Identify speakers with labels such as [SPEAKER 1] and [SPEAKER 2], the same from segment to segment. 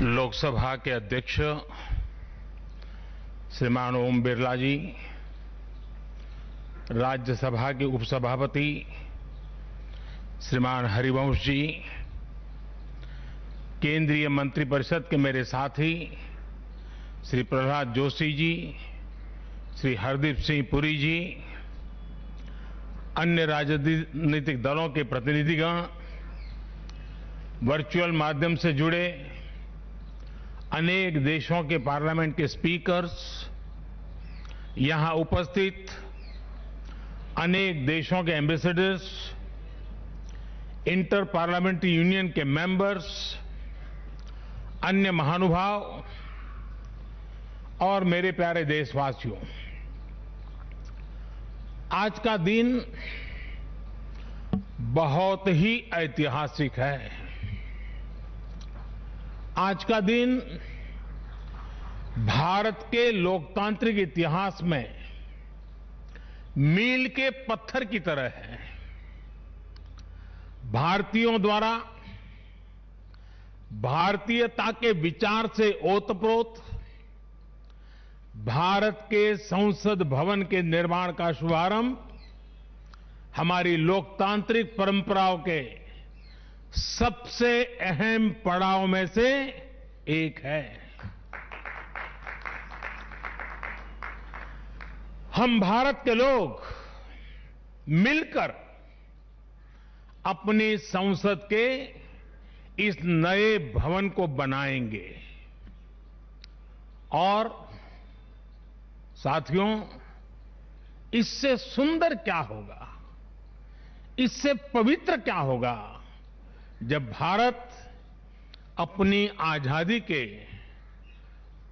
[SPEAKER 1] लोकसभा के अध्यक्ष श्रीमान ओम बिरला जी, राज्यसभा के उपसभापति श्रीमान हरिवंश जी, केंद्रीय मंत्रिपरिषद के मेरे साथी श्री प्रहलाद जोशी जी, श्री हरदीप सिंह पुरी जी, अन्य राजनीतिक दलों के प्रतिनिधिगण, वर्चुअल माध्यम से जुड़े अनेक देशों के पार्लियामेंट के स्पीकर्स, यहां उपस्थित अनेक देशों के एम्बेसडर्स, इंटर पार्लियामेंट्री यूनियन के मेंबर्स, अन्य महानुभाव और मेरे प्यारे देशवासियों, आज का दिन बहुत ही ऐतिहासिक है। आज का दिन भारत के लोकतांत्रिक इतिहास में मील के पत्थर की तरह है। भारतीयों द्वारा भारतीयता के विचार से ओतप्रोत भारत के संसद भवन के निर्माण का शुभारंभ हमारी लोकतांत्रिक परंपराओं के सबसे अहम पड़ाव में से एक है। हम भारत के लोग मिलकर अपनी संसद के इस नए भवन को बनाएंगे और साथियों, इससे सुंदर क्या होगा, इससे पवित्र क्या होगा जब भारत अपनी आजादी के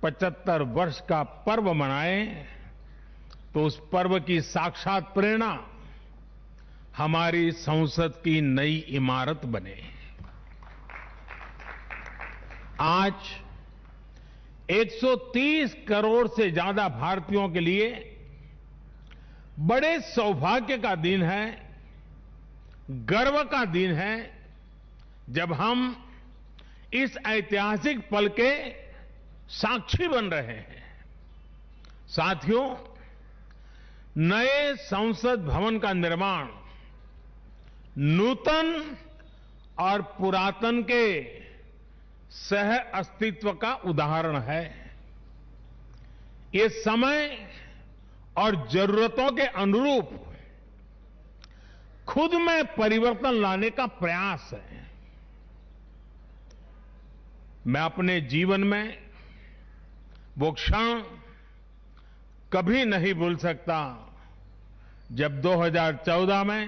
[SPEAKER 1] 75 वर्ष का पर्व मनाए तो उस पर्व की साक्षात प्रेरणा हमारी संसद की नई इमारत बने। आज 130 करोड़ से ज्यादा भारतीयों के लिए बड़े सौभाग्य का दिन है, गर्व का दिन है, जब हम इस ऐतिहासिक पल के साक्षी बन रहे हैं। साथियों, नए संसद भवन का निर्माण नूतन और पुरातन के सह अस्तित्व का उदाहरण है। ये समय और जरूरतों के अनुरूप खुद में परिवर्तन लाने का प्रयास है। मैं अपने जीवन में वो क्षण कभी नहीं भूल सकता जब 2014 में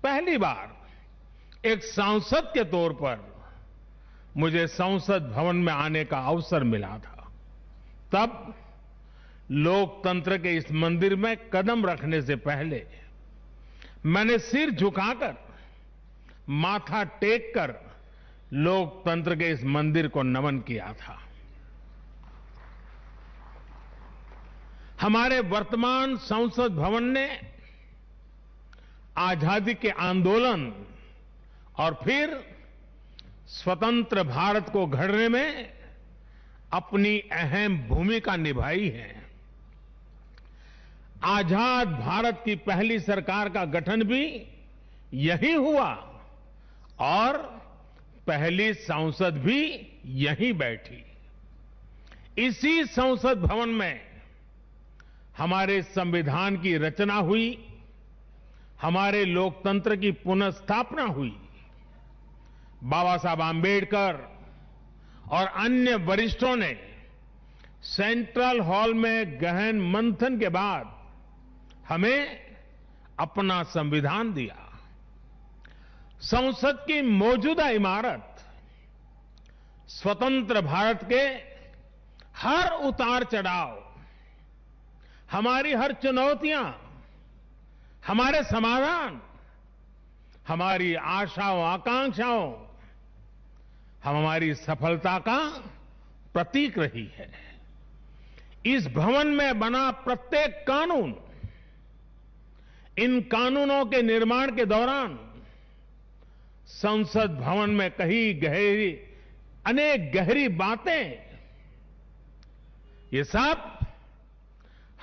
[SPEAKER 1] पहली बार एक सांसद के तौर पर मुझे संसद भवन में आने का अवसर मिला था। तब लोकतंत्र के इस मंदिर में कदम रखने से पहले मैंने सिर झुकाकर, माथा टेककर लोकतंत्र के इस मंदिर को नमन किया था। हमारे वर्तमान संसद भवन ने आजादी के आंदोलन और फिर स्वतंत्र भारत को गढ़ने में अपनी अहम भूमिका निभाई है। आजाद भारत की पहली सरकार का गठन भी यही हुआ और पहली संसद भी यहीं बैठी। इसी संसद भवन में हमारे संविधान की रचना हुई, हमारे लोकतंत्र की पुनर्स्थापना हुई। बाबा साहब आंबेडकर और अन्य वरिष्ठों ने सेंट्रल हॉल में गहन मंथन के बाद हमें अपना संविधान दिया। संसद की मौजूदा इमारत स्वतंत्र भारत के हर उतार चढ़ाव, हमारी हर चुनौतियां, हमारे समाधान, हमारी आशाओं आकांक्षाओं, हमारी सफलता का प्रतीक रही है। इस भवन में बना प्रत्येक कानून, इन कानूनों के निर्माण के दौरान संसद भवन में कहीं गहरी अनेक गहरी बातें, ये सब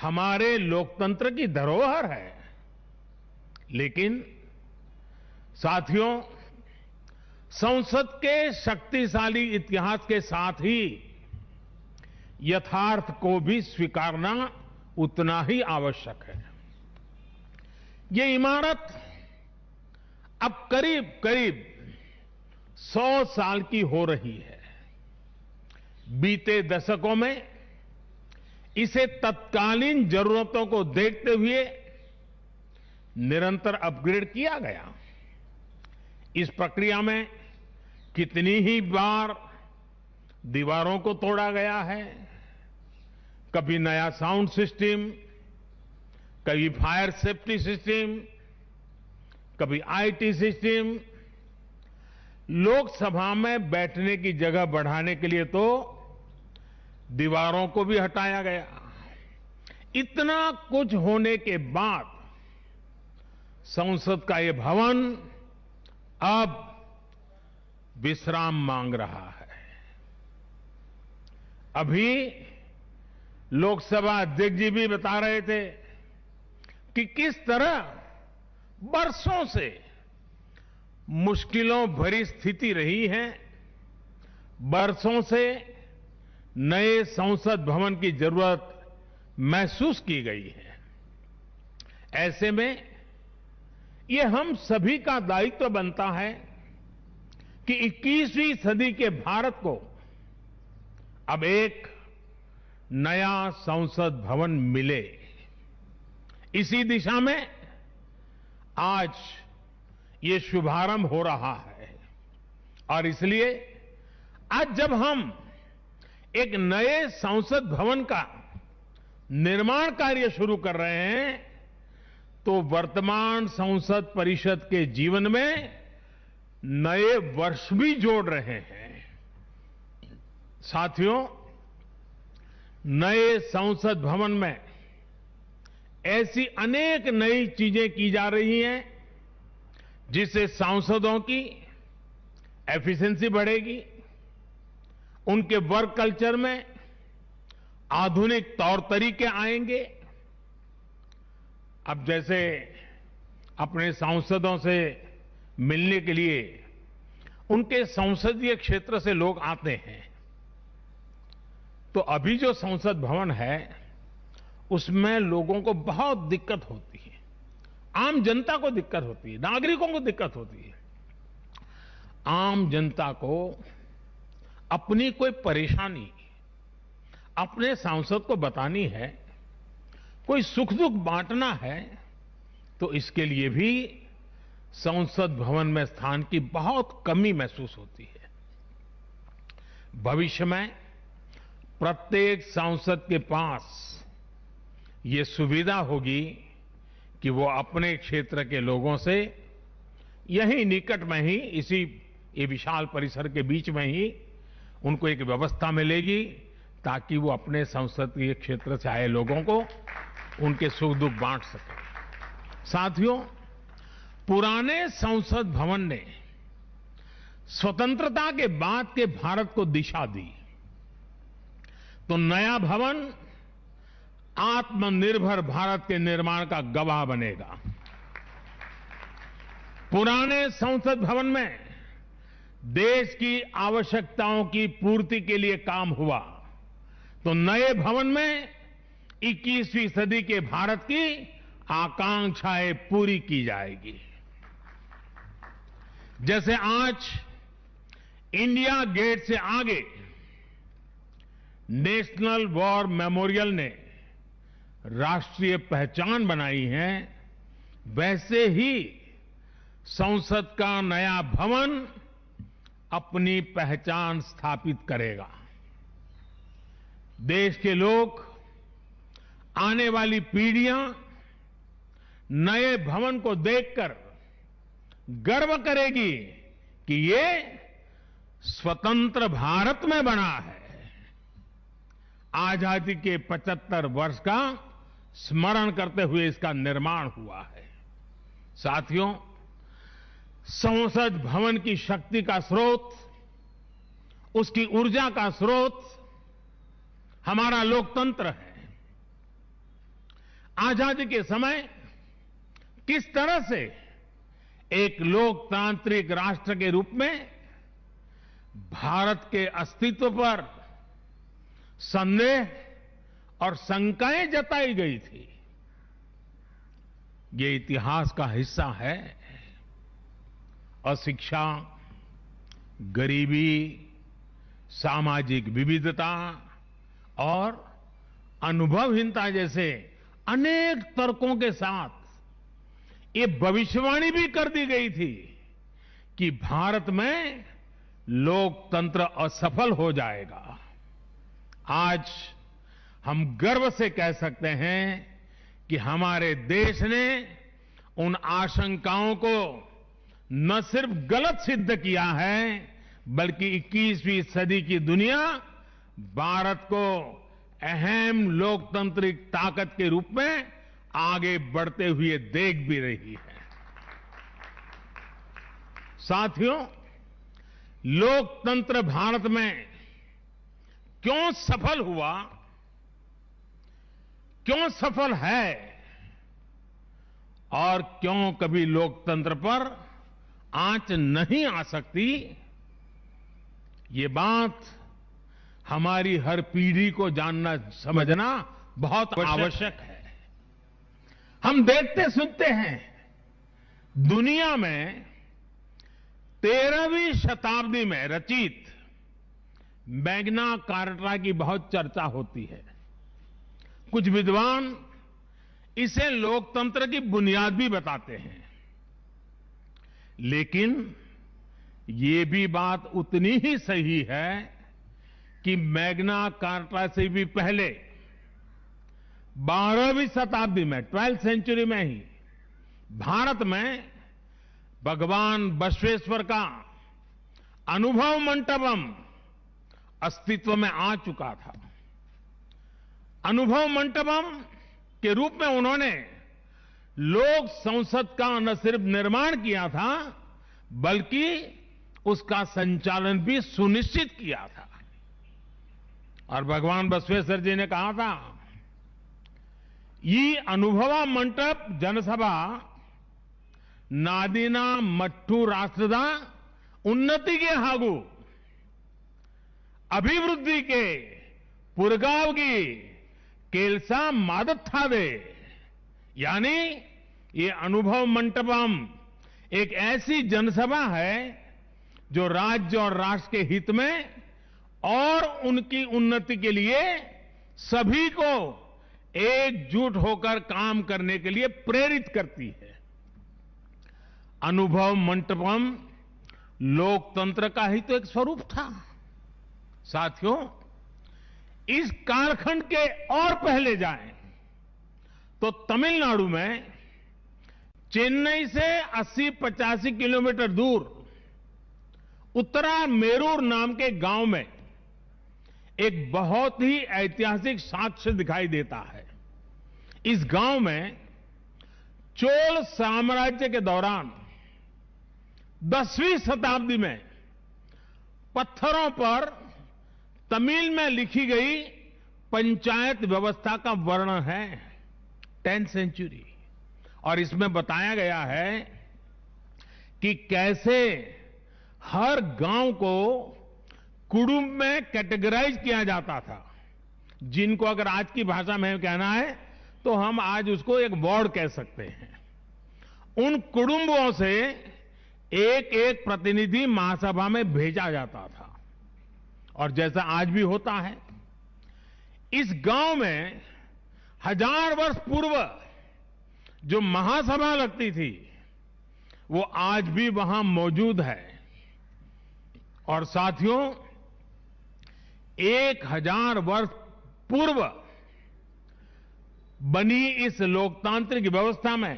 [SPEAKER 1] हमारे लोकतंत्र की धरोहर है। लेकिन साथियों, संसद के शक्तिशाली इतिहास के साथ ही यथार्थ को भी स्वीकारना उतना ही आवश्यक है। ये इमारत अब करीब करीब 100 साल की हो रही है। बीते दशकों में इसे तत्कालीन जरूरतों को देखते हुए निरंतर अपग्रेड किया गया। इस प्रक्रिया में कितनी ही बार दीवारों को तोड़ा गया है, कभी नया साउंड सिस्टम, कभी फायर सेफ्टी सिस्टम, कभी आईटी सिस्टम। लोकसभा में बैठने की जगह बढ़ाने के लिए तो दीवारों को भी हटाया गया। इतना कुछ होने के बाद संसद का ये भवन अब विश्राम मांग रहा है। अभी लोकसभा अध्यक्ष जी भी बता रहे थे कि किस तरह बरसों से मुश्किलों भरी स्थिति रही है। बरसों से नए संसद भवन की जरूरत महसूस की गई है। ऐसे में ये हम सभी का दायित्व बनता है कि 21वीं सदी के भारत को अब एक नया संसद भवन मिले। इसी दिशा में आज ये शुभारंभ हो रहा है और इसलिए आज जब हम एक नए संसद भवन का निर्माण कार्य शुरू कर रहे हैं तो वर्तमान संसद परिषद के जीवन में नए वर्ष भी जोड़ रहे हैं। साथियों, नए संसद भवन में ऐसी अनेक नई चीजें की जा रही हैं जिससे सांसदों की एफिशिएंसी बढ़ेगी, उनके वर्क कल्चर में आधुनिक तौर तरीके आएंगे। अब जैसे अपने सांसदों से मिलने के लिए उनके संसदीय क्षेत्र से लोग आते हैं, तो अभी जो संसद भवन है उसमें लोगों को बहुत दिक्कत होती है। आम जनता को दिक्कत होती है, नागरिकों को दिक्कत होती है। आम जनता को अपनी कोई परेशानी अपने सांसद को बतानी है, कोई सुख दुख बांटना है, तो इसके लिए भी संसद भवन में स्थान की बहुत कमी महसूस होती है। भविष्य में प्रत्येक सांसद के पास ये सुविधा होगी कि वो अपने क्षेत्र के लोगों से यहीं निकट में ही, इसी ये विशाल परिसर के बीच में ही उनको एक व्यवस्था मिलेगी ताकि वो अपने संसदीय क्षेत्र से आए लोगों को उनके सुख दुख बांट सके। साथियों, पुराने संसद भवन ने स्वतंत्रता के बाद के भारत को दिशा दी, तो नया भवन आत्मनिर्भर भारत के निर्माण का गवाह बनेगा। पुराने संसद भवन में देश की आवश्यकताओं की पूर्ति के लिए काम हुआ, तो नए भवन में 21वीं सदी के भारत की आकांक्षाएं पूरी की जाएगी। जैसे आज इंडिया गेट से आगे नेशनल वॉर मेमोरियल ने राष्ट्रीय पहचान बनाई है, वैसे ही संसद का नया भवन अपनी पहचान स्थापित करेगा। देश के लोग, आने वाली पीढ़ियां नए भवन को देखकर गर्व करेगी कि ये स्वतंत्र भारत में बना है। आजादी के 75 वर्ष का स्मरण करते हुए इसका निर्माण हुआ है। साथियों, संसद भवन की शक्ति का स्रोत उसकी ऊर्जा का स्रोत हमारा लोकतंत्र है। आजादी के समय किस तरह से एक लोकतांत्रिक राष्ट्र के रूप में भारत के अस्तित्व पर संदेह और शंकाएं जताई गई थी, ये इतिहास का हिस्सा है। अशिक्षा, गरीबी, सामाजिक विविधता और अनुभवहीनता जैसे अनेक तर्कों के साथ ये भविष्यवाणी भी कर दी गई थी कि भारत में लोकतंत्र असफल हो जाएगा। आज हम गर्व से कह सकते हैं कि हमारे देश ने उन आशंकाओं को न सिर्फ गलत सिद्ध किया है, बल्कि 21वीं सदी की दुनिया भारत को अहम लोकतांत्रिक ताकत के रूप में आगे बढ़ते हुए देख भी रही है। साथियों, लोकतंत्र भारत में क्यों सफल हुआ, क्यों सफल है और क्यों कभी लोकतंत्र पर आंच नहीं आ सकती, ये बात हमारी हर पीढ़ी को जानना समझना बहुत आवश्यक है। हम देखते सुनते हैं दुनिया में 13वीं शताब्दी में रचित मैग्ना कार्टा की बहुत चर्चा होती है। कुछ विद्वान इसे लोकतंत्र की बुनियाद भी बताते हैं, लेकिन ये भी बात उतनी ही सही है कि मैग्ना कार्टा से भी पहले 12वीं शताब्दी में 12th सेंचुरी में ही भारत में भगवान बसवेश्वर का अनुभव मंटपम अस्तित्व में आ चुका था। अनुभव मंटपम के रूप में उन्होंने लोक संसद का न सिर्फ निर्माण किया था, बल्कि उसका संचालन भी सुनिश्चित किया था। और भगवान बसवेश्वर जी ने कहा था, ಈ ಅನುಭವ ಮಂಟಪ ಜನಸಭಾ ನಾದಿನ ಮಟ್ಟು ರಾಷ್ಟ್ರದ ಉನ್ನತಿಗೆ ಹಾಗೂ ಅಭಿವೃದ್ಧಿಗೆ ಪುರಗಾವಗಿ ಕೆಲಸ ಮಾಡುತ್ತದೆ। यानी ये अनुभव मंटपम एक ऐसी जनसभा है जो राज्य और राष्ट्र के हित में और उनकी उन्नति के लिए सभी को एकजुट होकर काम करने के लिए प्रेरित करती है। अनुभव मंटपम लोकतंत्र का ही तो एक स्वरूप था। साथियों, इस कालखंड के और पहले जाएं तो तमिलनाडु में चेन्नई से 80-85 किलोमीटर दूर उत्तरा मेरूर नाम के गांव में एक बहुत ही ऐतिहासिक साक्ष्य दिखाई देता है। इस गांव में चोल साम्राज्य के दौरान 10वीं शताब्दी में पत्थरों पर तमिल में लिखी गई पंचायत व्यवस्था का वर्णन है, 10th सेंचुरी। और इसमें बताया गया है कि कैसे हर गांव को कुटुंब में कैटेगराइज किया जाता था, जिनको अगर आज की भाषा में कहना है तो हम आज उसको एक वार्ड कह सकते हैं। उन कुटुंबों से एक एक प्रतिनिधि महासभा में भेजा जाता था। और जैसा आज भी होता है, इस गांव में 1000 वर्ष पूर्व जो महासभा लगती थी वो आज भी वहां मौजूद है। और साथियों, 1000 वर्ष पूर्व बनी इस लोकतांत्रिक व्यवस्था में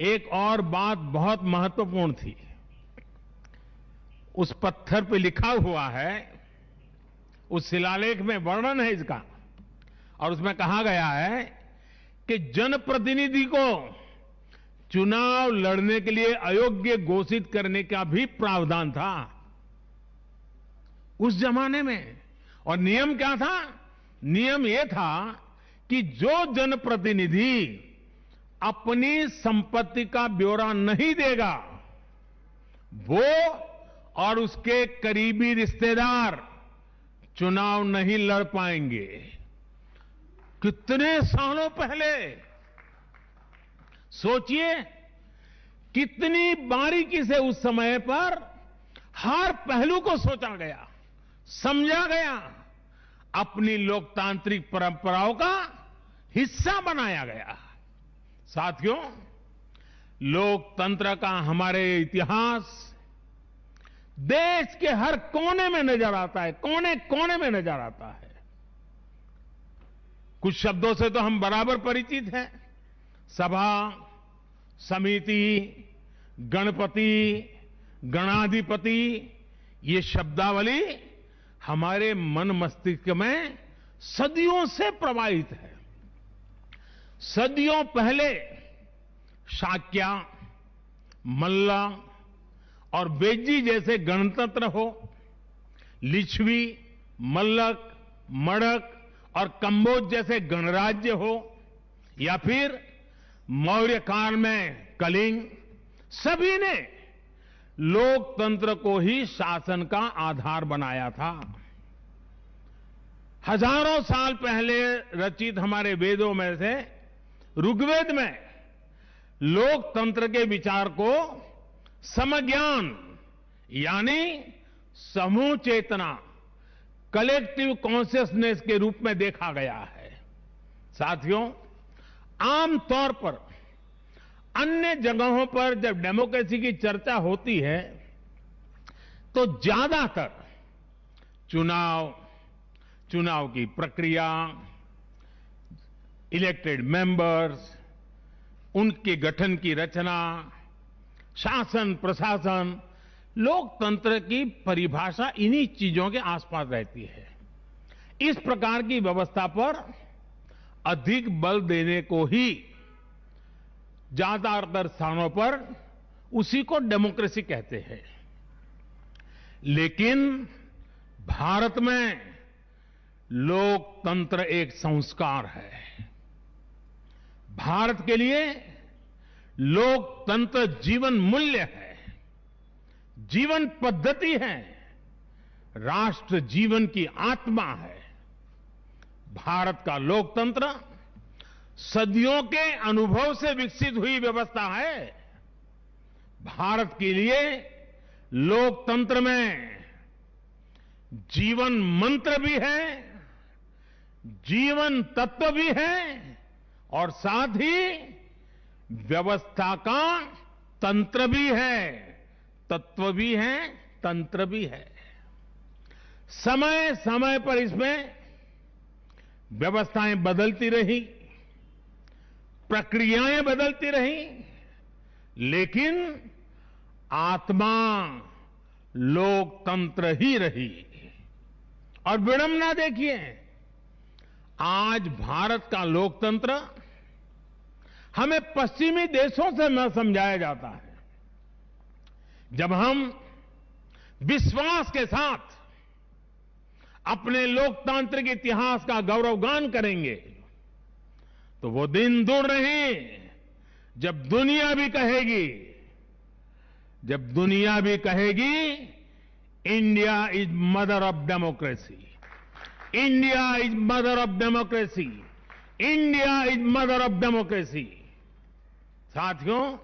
[SPEAKER 1] एक और बात बहुत महत्वपूर्ण थी। उस पत्थर पे लिखा हुआ है, उस शिलालेख में वर्णन है इसका, और उसमें कहा गया है कि जनप्रतिनिधि को चुनाव लड़ने के लिए अयोग्य घोषित करने का भी प्रावधान था। उस जमाने में। और नियम क्या था? नियम यह था कि जो जनप्रतिनिधि अपनी संपत्ति का ब्यौरा नहीं देगा, वो और उसके करीबी रिश्तेदार चुनाव नहीं लड़ पाएंगे। कितने सालों पहले, सोचिए कितनी बारीकी से उस समय पर हर पहलू को सोचा गया, समझा गया, अपनी लोकतांत्रिक परंपराओं का हिस्सा बनाया गया। साथियों, लोकतंत्र का हमारे इतिहास देश के हर कोने में नजर आता है, कोने कोने में नजर आता है। कुछ शब्दों से तो हम बराबर परिचित हैं। सभा, समिति, गणपति, गणाधिपति, ये शब्दावली हमारे मन मस्तिष्क में सदियों से प्रवाहित है। सदियों पहले शाक्य, मल्ल और बेज्जी जैसे गणतंत्र हो, लिच्छवी, मल्लक, मड़क और कंबोज जैसे गणराज्य हो, या फिर मौर्य काल में कलिंग, सभी ने लोकतंत्र को ही शासन का आधार बनाया था। हजारों साल पहले रचित हमारे वेदों में से ऋग्वेद में लोकतंत्र के विचार को समज्ञान यानी समूह चेतना, कलेक्टिव कॉन्शियसनेस के रूप में देखा गया है। साथियों, आमतौर पर अन्य जगहों पर जब डेमोक्रेसी की चर्चा होती है तो ज्यादातर चुनाव की प्रक्रिया, इलेक्टेड मेंबर्स, उनके गठन की रचना, शासन प्रशासन, लोकतंत्र की परिभाषा इन्हीं चीजों के आसपास रहती है। इस प्रकार की व्यवस्था पर अधिक बल देने को ही ज्यादातर स्थानों पर उसी को डेमोक्रेसी कहते हैं। लेकिन भारत में लोकतंत्र एक संस्कार है। भारत के लिए लोकतंत्र जीवन मूल्य है, जीवन पद्धति है, राष्ट्र जीवन की आत्मा है। भारत का लोकतंत्र सदियों के अनुभव से विकसित हुई व्यवस्था है। भारत के लिए लोकतंत्र में जीवन मंत्र भी है, जीवन तत्व भी है और साथ ही व्यवस्था का तंत्र भी है, तत्व भी है, तंत्र भी है। समय समय पर इसमें व्यवस्थाएं बदलती रही, प्रक्रियाएं बदलती रही, लेकिन आत्मा लोकतंत्र ही रही। और विडंबना देखिए, आज भारत का लोकतंत्र हमें पश्चिमी देशों से न समझाया जाता है। जब हम विश्वास के साथ अपने लोकतांत्रिक इतिहास का गौरवगान करेंगे तो वो दिन दूर नहीं जब दुनिया भी कहेगी India is mother of democracy, India is mother of democracy, India is mother of democracy. साथियों,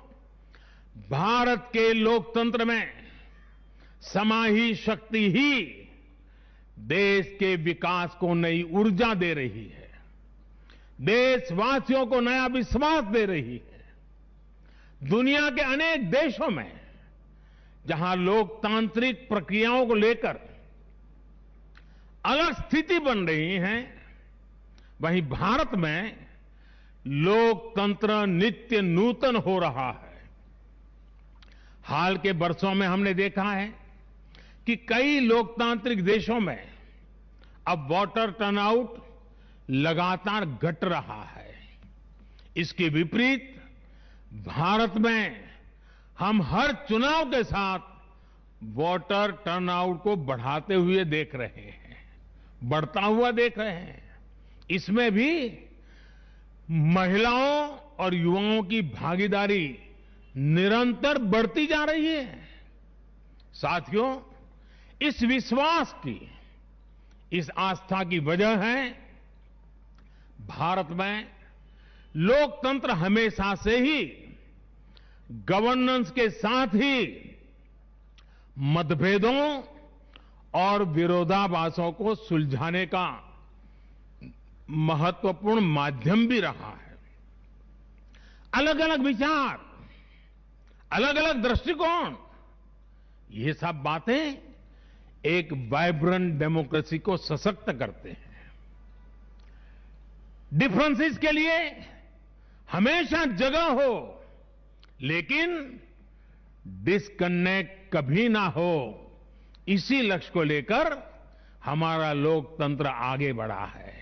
[SPEAKER 1] भारत के लोकतंत्र में समाहित शक्ति ही देश के विकास को नई ऊर्जा दे रही है, देशवासियों को नया विश्वास दे रही है। दुनिया के अनेक देशों में जहां लोकतांत्रिक प्रक्रियाओं को लेकर अलग स्थिति बन रही है, वहीं भारत में लोकतंत्र नित्य नूतन हो रहा है। हाल के वर्षों में हमने देखा है कि कई लोकतांत्रिक देशों में अब वोटर टर्नआउट लगातार घट रहा है। इसके विपरीत भारत में हम हर चुनाव के साथ वोटर टर्नआउट को बढ़ाते हुए देख रहे हैं, बढ़ता हुआ देख रहे हैं। इसमें भी महिलाओं और युवाओं की भागीदारी निरंतर बढ़ती जा रही है। साथियों, इस विश्वास की, इस आस्था की वजह है भारत में लोकतंत्र हमेशा से ही गवर्नेंस के साथ ही मतभेदों और विरोधाभासों को सुलझाने का महत्वपूर्ण माध्यम भी रहा है। अलग अलग विचार, अलग अलग दृष्टिकोण, ये सब बातें एक वाइब्रेंट डेमोक्रेसी को सशक्त करते हैं। डिफरेंसेस के लिए हमेशा जगह हो, लेकिन डिस्कनेक्ट कभी ना हो, इसी लक्ष्य को लेकर हमारा लोकतंत्र आगे बढ़ा है।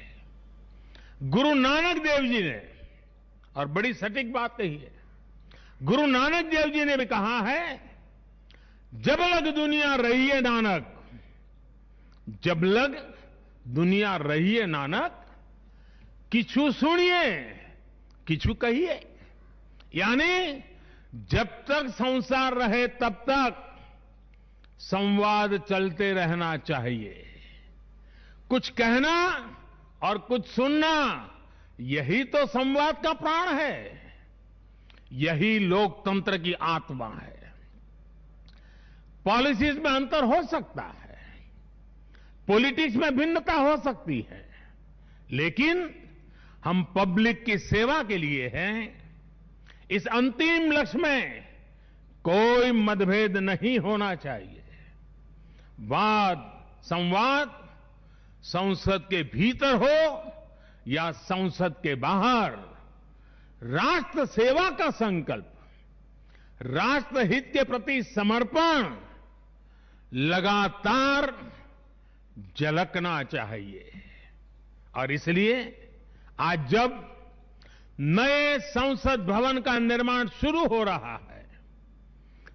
[SPEAKER 1] गुरु नानक देव जी ने, और बड़ी सटीक बात कही है, गुरु नानक देव जी ने भी कहा है, जब लग दुनिया रही है नानक, जब लग दुनिया रही है नानक, किछु सुनिए किछु कहिए। यानी जब तक संसार रहे तब तक संवाद चलते रहना चाहिए। कुछ कहना और कुछ सुनना, यही तो संवाद का प्राण है, यही लोकतंत्र की आत्मा है। पॉलिसीज में अंतर हो सकता है, पॉलिटिक्स में भिन्नता हो सकती है, लेकिन हम पब्लिक की सेवा के लिए हैं। इस अंतिम लक्ष्य में कोई मतभेद नहीं होना चाहिए। वाद संवाद संसद के भीतर हो या संसद के बाहर, राष्ट्र सेवा का संकल्प, राष्ट्रहित के प्रति समर्पण लगातार झलकना चाहिए। और इसलिए आज जब नए संसद भवन का निर्माण शुरू हो रहा है,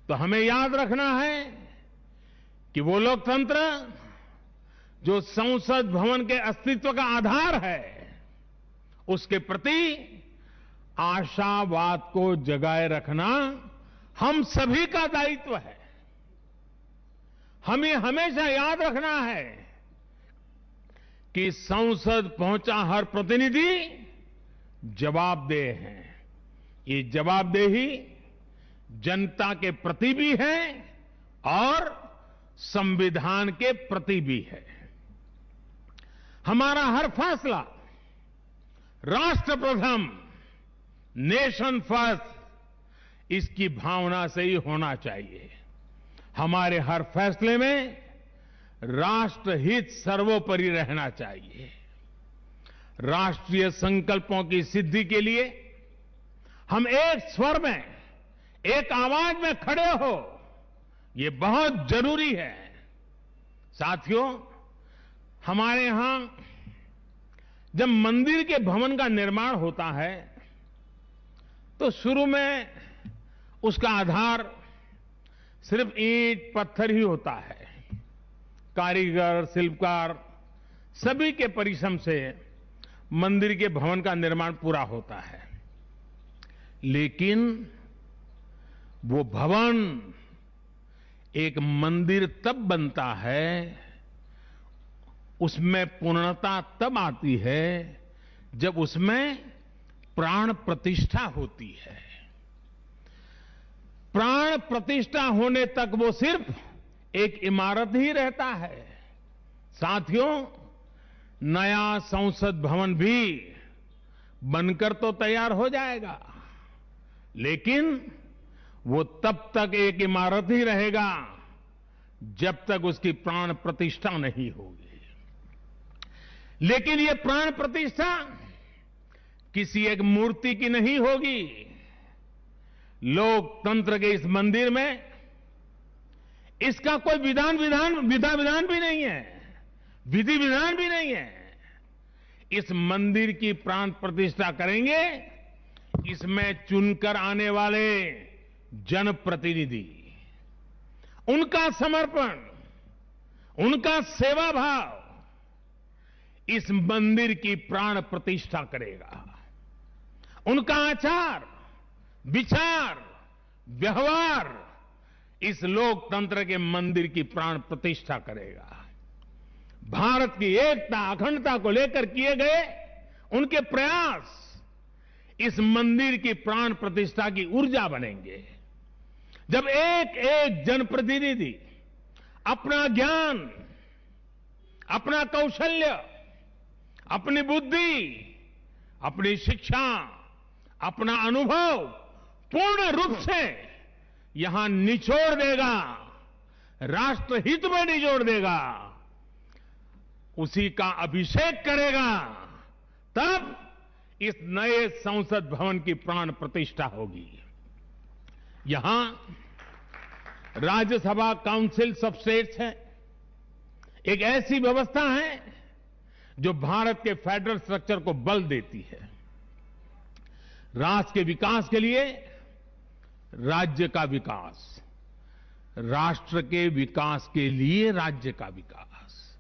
[SPEAKER 1] तो हमें याद रखना है कि वो लोकतंत्र जो संसद भवन के अस्तित्व का आधार है, उसके प्रति आशावाद को जगाए रखना हम सभी का दायित्व है। हमें हमेशा याद रखना है कि संसद पहुंचा हर प्रतिनिधि जवाबदेह है। ये जवाबदेही जनता के प्रति भी है और संविधान के प्रति भी है। हमारा हर फैसला राष्ट्र प्रथम, नेशन फर्स्ट, इसकी भावना से ही होना चाहिए। हमारे हर फैसले में राष्ट्रहित सर्वोपरि रहना चाहिए। राष्ट्रीय संकल्पों की सिद्धि के लिए हम एक स्वर में, एक आवाज में खड़े हो, ये बहुत जरूरी है। साथियों, हमारे यहां जब मंदिर के भवन का निर्माण होता है, तो शुरू में उसका आधार सिर्फ ईंट पत्थर ही होता है। कारीगर, शिल्पकार सभी के परिश्रम से मंदिर के भवन का निर्माण पूरा होता है। लेकिन वो भवन एक मंदिर तब बनता है, उसमें पूर्णता तब आती है जब उसमें प्राण प्रतिष्ठा होती है। प्राण प्रतिष्ठा होने तक वो सिर्फ एक इमारत ही रहता है। साथियों, नया संसद भवन भी बनकर तो तैयार हो जाएगा, लेकिन वो तब तक एक इमारत ही रहेगा जब तक उसकी प्राण प्रतिष्ठा नहीं होगी। लेकिन ये प्राण प्रतिष्ठा किसी एक मूर्ति की नहीं होगी। लोकतंत्र के इस मंदिर में इसका कोई विधा विधान भी नहीं है, विधि विधान भी नहीं है। इस मंदिर की प्राण प्रतिष्ठा करेंगे इसमें चुनकर आने वाले जनप्रतिनिधि, उनका समर्पण, उनका सेवा भाव इस मंदिर की प्राण प्रतिष्ठा करेगा। उनका आचार, विचार, व्यवहार इस लोकतंत्र के मंदिर की प्राण प्रतिष्ठा करेगा। भारत की एकता, अखंडता को लेकर किए गए उनके प्रयास इस मंदिर की प्राण प्रतिष्ठा की ऊर्जा बनेंगे। जब एक एक जनप्रतिनिधि अपना ज्ञान, अपना कौशल्य, अपनी बुद्धि, अपनी शिक्षा, अपना अनुभव पूर्ण रूप से यहां निचोड़ देगा, राष्ट्रहित में निचोड़ देगा, उसी का अभिषेक करेगा, तब इस नए संसद भवन की प्राण प्रतिष्ठा होगी। यहां राज्यसभा काउंसिल ऑफ स्टेट्स है, एक ऐसी व्यवस्था है जो भारत के फेडरल स्ट्रक्चर को बल देती है। राष्ट्र के विकास के लिए राज्य का विकास, राष्ट्र के विकास के लिए राज्य का विकास,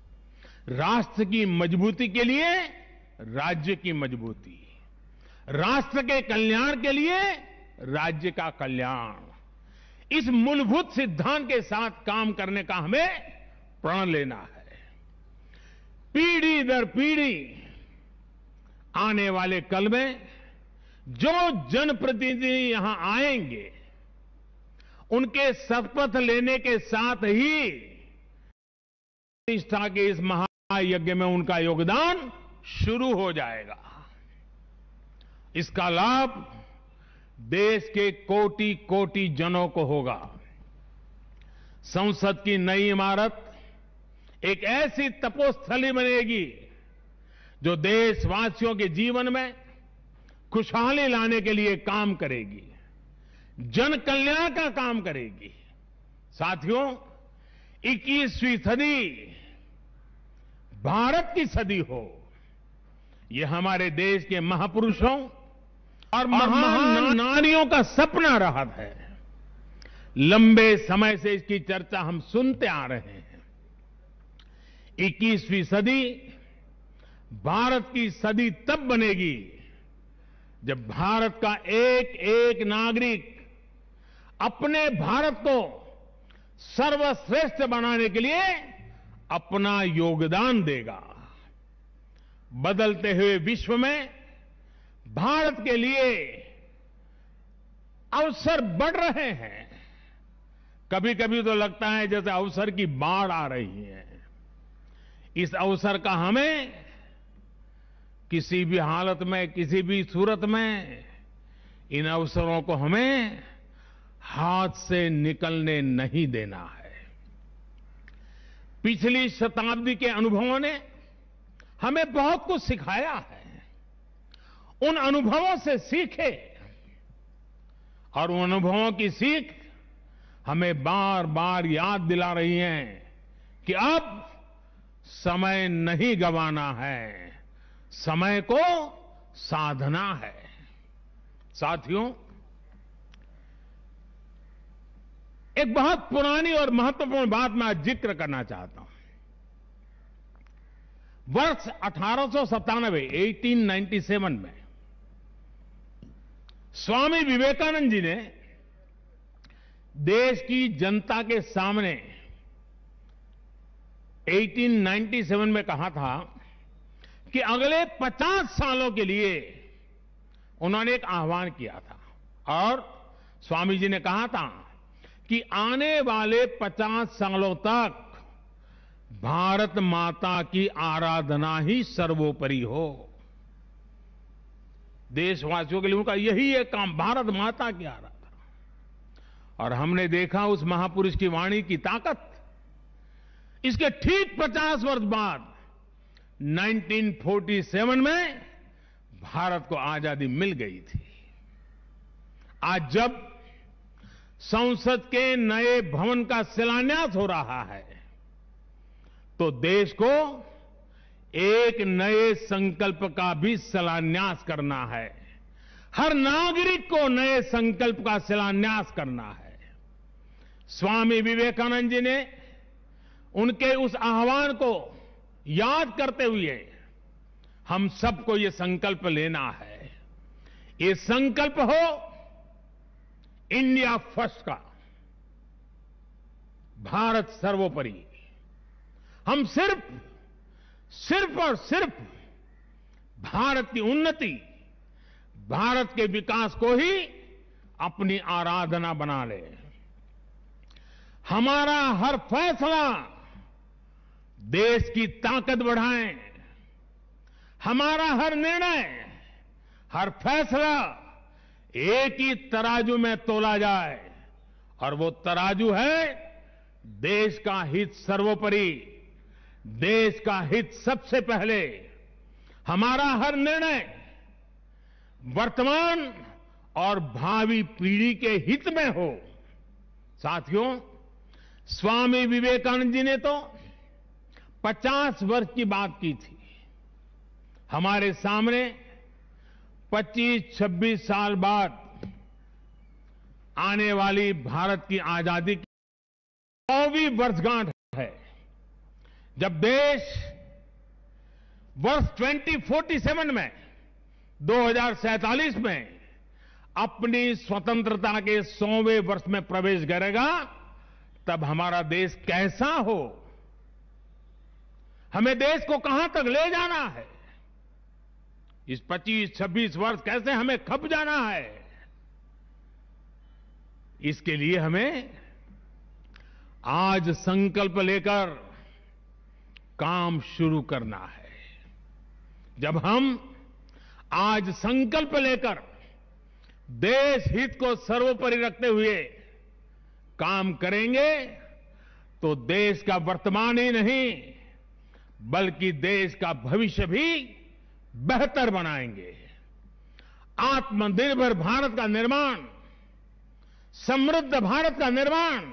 [SPEAKER 1] राष्ट्र की मजबूती के लिए राज्य की मजबूती, राष्ट्र के कल्याण के लिए राज्य का कल्याण, इस मूलभूत सिद्धांत के साथ काम करने का हमें प्रण लेना है। पीढ़ी दर पीढ़ी आने वाले कल में जो जनप्रतिनिधि यहां आएंगे, उनके शपथ लेने के साथ ही प्रतिष्ठा के इस महायज्ञ में उनका योगदान शुरू हो जाएगा। इसका लाभ देश के कोटि कोटि जनों को होगा। संसद की नई इमारत एक ऐसी तपोस्थली बनेगी जो देशवासियों के जीवन में खुशहाली लाने के लिए काम करेगी, जन कल्याण का काम करेगी। साथियों, 21वीं सदी भारत की सदी हो, यह हमारे देश के महापुरुषों और महान नारियों का सपना रहा है। लंबे समय से इसकी चर्चा हम सुनते आ रहे हैं। 21वीं सदी भारत की सदी तब बनेगी जब भारत का एक एक नागरिक अपने भारत को सर्वश्रेष्ठ बनाने के लिए अपना योगदान देगा। बदलते हुए विश्व में भारत के लिए अवसर बढ़ रहे हैं। कभी कभी तो लगता है जैसे अवसर की बाढ़ आ रही है। इस अवसर का हमें किसी भी हालत में, किसी भी सूरत में इन अवसरों को हमें हाथ से निकलने नहीं देना है। पिछली शताब्दी के अनुभवों ने हमें बहुत कुछ सिखाया है। उन अनुभवों से सीखे और उन अनुभवों की सीख हमें बार बार याद दिला रही है कि अब समय नहीं गंवाना है, समय को साधना है। साथियों, एक बहुत पुरानी और महत्वपूर्ण बात मैं आज जिक्र करना चाहता हूं। वर्ष 1897 में स्वामी विवेकानंद जी ने देश की जनता के सामने 1897 में कहा था कि अगले 50 सालों के लिए उन्होंने एक आह्वान किया था और स्वामी जी ने कहा था कि आने वाले 50 सालों तक भारत माता की आराधना ही सर्वोपरि हो। देशवासियों के लिए उनका यही एक काम, भारत माता की आराधना। और हमने देखा उस महापुरुष की वाणी की ताकत। इसके ठीक 50 वर्ष बाद 1947 में भारत को आजादी मिल गई थी। आज जब संसद के नए भवन का शिलान्यास हो रहा है तो देश को एक नए संकल्प का भी शिलान्यास करना है। हर नागरिक को नए संकल्प का शिलान्यास करना है। स्वामी विवेकानंद जी ने उनके उस आह्वान को याद करते हुए हम सबको ये संकल्प लेना है। ये संकल्प हो इंडिया फर्स्ट का, भारत सर्वोपरि। हम सिर्फ और सिर्फ भारत की उन्नति, भारत के विकास को ही अपनी आराधना बना ले। हमारा हर फैसला देश की ताकत बढ़ाए, हमारा हर निर्णय, हर फैसला एक ही तराजू में तोला जाए, और वो तराजू है देश का हित सर्वोपरि, देश का हित सबसे पहले। हमारा हर निर्णय वर्तमान और भावी पीढ़ी के हित में हो। साथियों, स्वामी विवेकानंद जी ने तो 50 वर्ष की बात की थी। हमारे सामने 25-26 साल बाद आने वाली भारत की आजादी की 100वीं वर्षगांठ है, जब देश वर्ष 2047 में 2047 में अपनी स्वतंत्रता के 100वें वर्ष में प्रवेश करेगा, तब हमारा देश कैसा हो, हमें देश को कहां तक ले जाना है, इस 25-26 वर्ष कैसे हमें खप जाना है, इसके लिए हमें आज संकल्प लेकर काम शुरू करना है। जब हम आज संकल्प लेकर देश हित को सर्वोपरि रखते हुए काम करेंगे, तो देश का वर्तमान ही नहीं बल्कि देश का भविष्य भी बेहतर बनाएंगे। आत्मनिर्भर भारत का निर्माण, समृद्ध भारत का निर्माण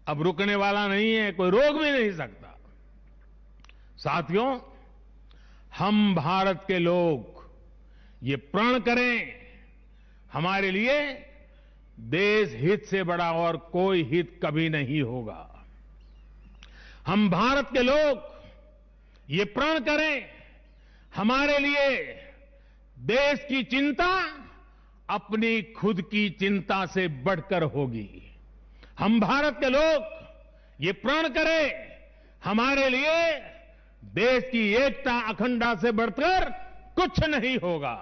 [SPEAKER 1] अब रुकने वाला नहीं है, कोई रोक भी नहीं सकता। साथियों, हम भारत के लोग ये प्रण करें, हमारे लिए देश हित से बड़ा और कोई हित कभी नहीं होगा। हम भारत के लोग ये प्रण करें, हमारे लिए देश की चिंता अपनी खुद की चिंता से बढ़कर होगी। हम भारत के लोग ये प्रण करें, हमारे लिए देश की एकता अखंडता से बढ़कर कुछ नहीं होगा।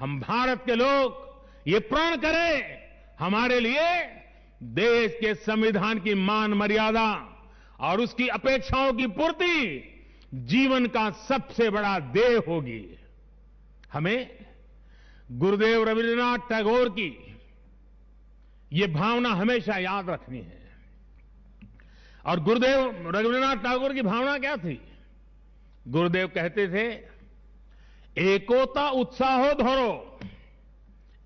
[SPEAKER 1] हम भारत के लोग ये प्रण करें, हमारे लिए देश के संविधान की मान मर्यादा और उसकी अपेक्षाओं की पूर्ति जीवन का सबसे बड़ा ध्येय होगी। हमें गुरुदेव रविन्द्रनाथ टैगोर की ये भावना हमेशा याद रखनी है। और गुरुदेव रविन्द्रनाथ टैगोर की भावना क्या थी? गुरुदेव कहते थे, एकोता उत्साहो धरो,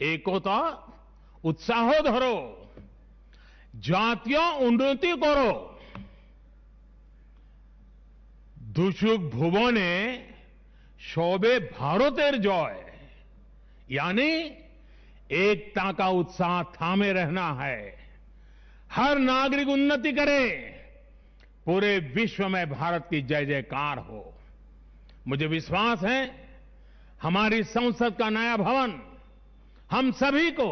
[SPEAKER 1] एकोता उत्साहो धरो, জাতীয় উন্নতি করো, দুসুক ভুবনে সবে ভারতের জয়। यानी एकता का उत्साह थामे रहना है, हर नागरिक उन्नति करे, पूरे विश्व में भारत की जय जयकार हो। मुझे विश्वास है हमारी संसद का नया भवन हम सभी को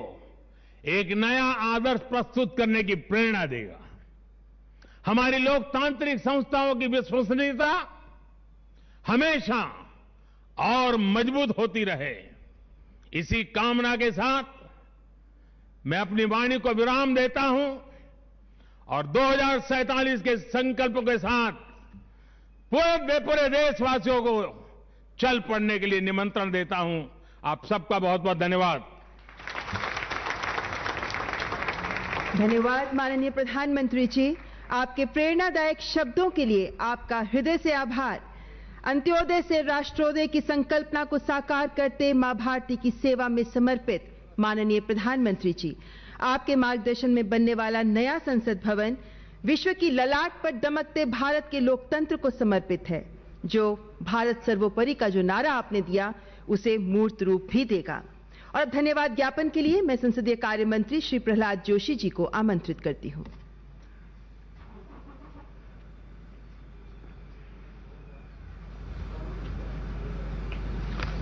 [SPEAKER 1] एक नया आदर्श प्रस्तुत करने की प्रेरणा देगा। हमारी लोकतांत्रिक संस्थाओं की विश्वसनीयता हमेशा और मजबूत होती रहे, इसी कामना के साथ मैं अपनी वाणी को विराम देता हूं और 2047 के संकल्प के साथ पूरे देशवासियों को चल पड़ने के लिए निमंत्रण देता हूं। आप सबका बहुत बहुत धन्यवाद।
[SPEAKER 2] धन्यवाद माननीय प्रधानमंत्री जी, आपके प्रेरणादायक शब्दों के लिए आपका हृदय से आभार। अंत्योदय से राष्ट्रोदय की संकल्पना को साकार करते मां भारती की सेवा में समर्पित माननीय प्रधानमंत्री जी, आपके मार्गदर्शन में बनने वाला नया संसद भवन विश्व की ललाट पर दमकते भारत के लोकतंत्र को समर्पित है, जो भारत सर्वोपरि का जो नारा आपने दिया उसे मूर्त रूप भी देगा। और अब धन्यवाद ज्ञापन के लिए मैं संसदीय कार्य मंत्री श्री प्रहलाद जोशी जी को आमंत्रित करती हूं।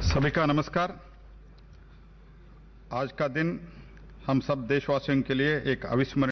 [SPEAKER 3] सभी का नमस्कार। आज का दिन हम सब देशवासियों के लिए एक अविस्मरणीय